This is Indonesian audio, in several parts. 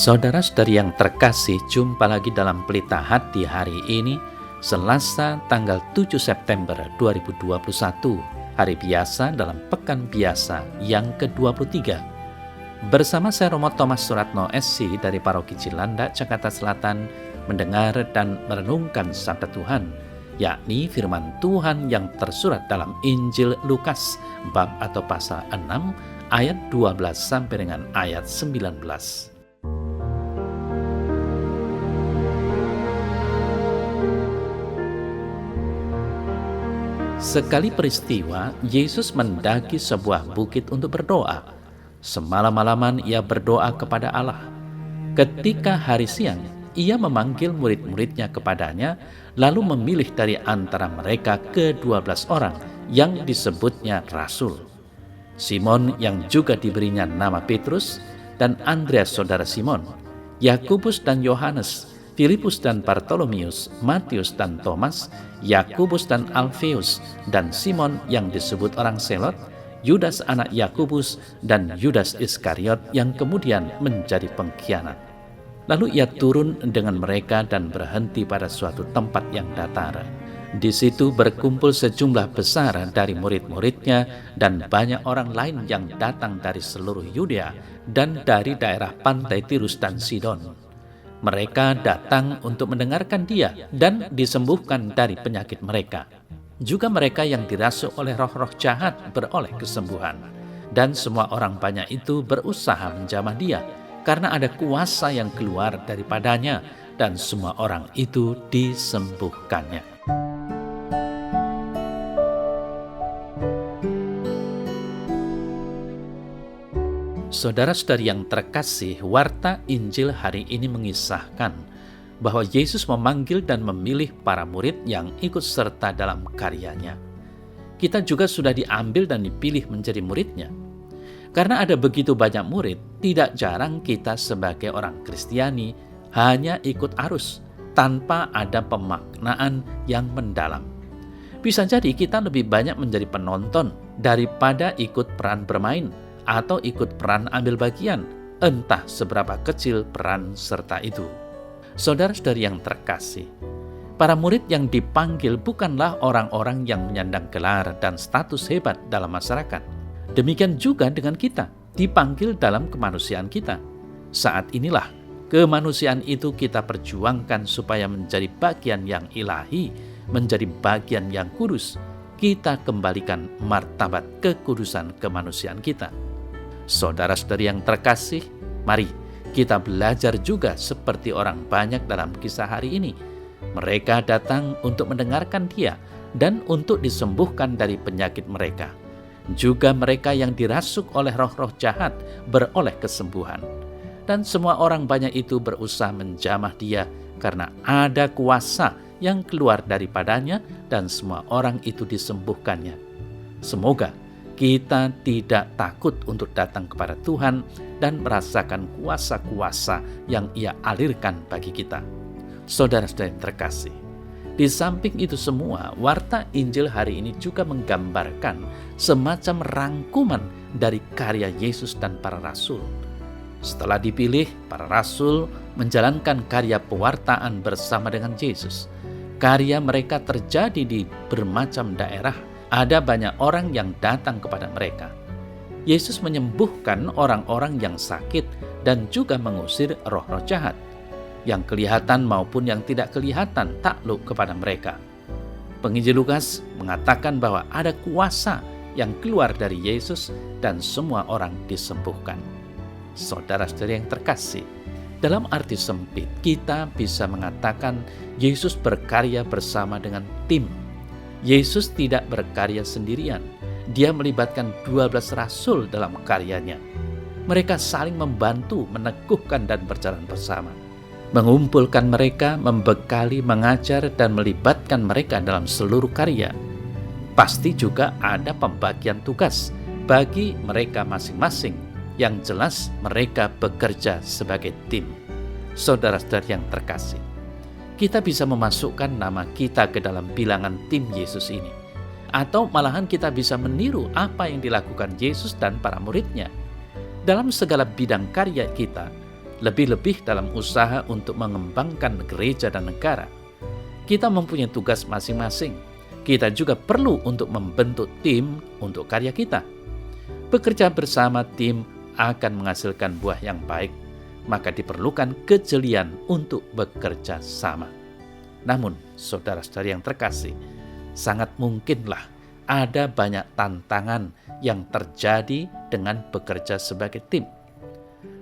Saudara-saudari yang terkasih, jumpa lagi dalam Pelita Hati hari ini, Selasa tanggal 7 September 2021, hari biasa dalam Pekan Biasa yang ke-23. Bersama saya Romo Thomas Suratno SC dari Paroki Cilandak, Jakarta Selatan, mendengar dan merenungkan Sabda Tuhan, yakni firman Tuhan yang tersurat dalam Injil Lukas, bab atau pasal 6, ayat 12 sampai dengan ayat 19. Sekali peristiwa, Yesus mendaki sebuah bukit untuk berdoa. Semalam-malaman ia berdoa kepada Allah. Ketika hari siang, ia memanggil murid-muridnya kepadanya, lalu memilih dari antara mereka ke-12 orang yang disebutnya Rasul. Simon yang juga diberinya nama Petrus, dan Andreas saudara Simon, Yakobus dan Yohanes, Filipus dan Bartolomeus, Matius dan Thomas, Yakobus dan Alfeus, dan Simon yang disebut orang Selot, Yudas anak Yakobus, dan Yudas Iskariot yang kemudian menjadi pengkhianat. Lalu ia turun dengan mereka dan berhenti pada suatu tempat yang datar. Di situ berkumpul sejumlah besar dari murid-muridnya dan banyak orang lain yang datang dari seluruh Yudea dan dari daerah pantai Tirus dan Sidon. Mereka datang untuk mendengarkan dia dan disembuhkan dari penyakit mereka. Juga mereka yang dirasuk oleh roh-roh jahat beroleh kesembuhan. Dan semua orang banyak itu berusaha menjamah dia, karena ada kuasa yang keluar daripadanya, dan semua orang itu disembuhkannya. Saudara-saudari yang terkasih, warta Injil hari ini mengisahkan bahwa Yesus memanggil dan memilih para murid yang ikut serta dalam karyanya. Kita juga sudah diambil dan dipilih menjadi muridnya. Karena ada begitu banyak murid, tidak jarang kita sebagai orang Kristiani hanya ikut arus tanpa ada pemaknaan yang mendalam. Bisa jadi kita lebih banyak menjadi penonton daripada ikut peran bermain atau ikut peran ambil bagian, entah seberapa kecil peran serta itu. Saudara-saudari yang terkasih, para murid yang dipanggil bukanlah orang-orang yang menyandang gelar dan status hebat dalam masyarakat. Demikian juga dengan kita, dipanggil dalam kemanusiaan kita. Saat inilah kemanusiaan itu kita perjuangkan supaya menjadi bagian yang ilahi, menjadi bagian yang kudus. Kita kembalikan martabat kekudusan kemanusiaan kita. Saudara-saudari yang terkasih, mari kita belajar juga seperti orang banyak dalam kisah hari ini. Mereka datang untuk mendengarkan dia dan untuk disembuhkan dari penyakit mereka. Juga mereka yang dirasuk oleh roh-roh jahat beroleh kesembuhan. Dan semua orang banyak itu berusaha menjamah dia karena ada kuasa yang keluar daripadanya dan semua orang itu disembuhkannya. Semoga kita tidak takut untuk datang kepada Tuhan dan merasakan kuasa-kuasa yang Ia alirkan bagi kita. Saudara-saudara yang terkasih, di samping itu semua, warta Injil hari ini juga menggambarkan semacam rangkuman dari karya Yesus dan para rasul. Setelah dipilih, para rasul menjalankan karya pewartaan bersama dengan Yesus. Karya mereka terjadi di bermacam daerah. Ada banyak orang yang datang kepada mereka. Yesus menyembuhkan orang-orang yang sakit dan juga mengusir roh-roh jahat, yang kelihatan maupun yang tidak kelihatan takluk kepada mereka. Penginjil Lukas mengatakan bahwa ada kuasa yang keluar dari Yesus dan semua orang disembuhkan. Saudara-saudari yang terkasih, dalam arti sempit kita bisa mengatakan Yesus berkarya bersama dengan tim. Yesus tidak berkarya sendirian. Dia melibatkan 12 rasul dalam karyanya. Mereka saling membantu, meneguhkan dan berjalan bersama. Mengumpulkan mereka, membekali, mengajar dan melibatkan mereka dalam seluruh karya. Pasti juga ada pembagian tugas bagi mereka masing-masing. Yang jelas mereka bekerja sebagai tim. Saudara-saudari yang terkasih, kita bisa memasukkan nama kita ke dalam bilangan tim Yesus ini. Atau malahan kita bisa meniru apa yang dilakukan Yesus dan para muridnya. Dalam segala bidang karya kita Lebih-lebih dalam usaha untuk mengembangkan gereja dan negara. Kita mempunyai tugas masing-masing. Kita juga perlu untuk membentuk tim untuk karya kita. Bekerja bersama tim akan menghasilkan buah yang baik, maka diperlukan kejelian untuk bekerja sama. Namun, saudara-saudari yang terkasih, sangat mungkinlah ada banyak tantangan yang terjadi dengan bekerja sebagai tim.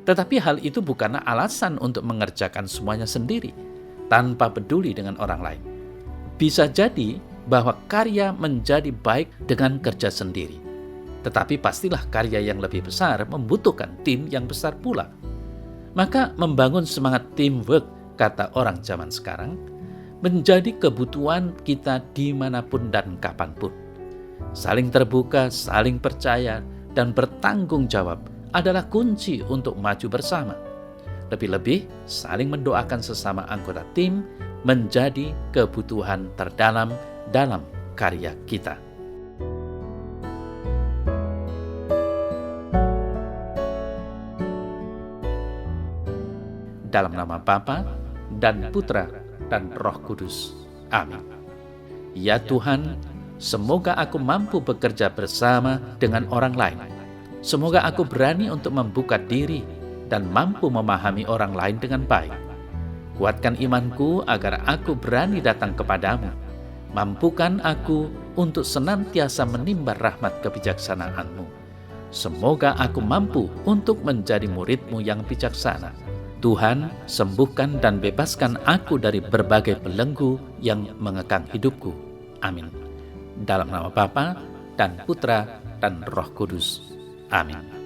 Tetapi hal itu bukanlah alasan untuk mengerjakan semuanya sendiri, tanpa peduli dengan orang lain. Bisa jadi bahwa karya menjadi baik dengan kerja sendiri. Tetapi pastilah karya yang lebih besar membutuhkan tim yang besar pula. Maka membangun semangat teamwork, kata orang zaman sekarang, menjadi kebutuhan kita dimanapun dan kapanpun. Saling terbuka, saling percaya, dan bertanggung jawab adalah kunci untuk maju bersama. Lebih-lebih, saling mendoakan sesama anggota tim menjadi kebutuhan terdalam dalam karya kita. Dalam nama Bapa dan Putra dan Roh Kudus. Amin. Ya Tuhan, semoga aku mampu bekerja bersama dengan orang lain. Semoga aku berani untuk membuka diri dan mampu memahami orang lain dengan baik. Kuatkan imanku agar aku berani datang kepadamu. Mampukan aku untuk senantiasa menimba rahmat kebijaksanaan-Mu. Semoga aku mampu untuk menjadi murid-Mu yang bijaksana. Tuhan, sembuhkan dan bebaskan aku dari berbagai belenggu yang mengekang hidupku. Amin. Dalam nama Bapa dan Putra dan Roh Kudus. Amin.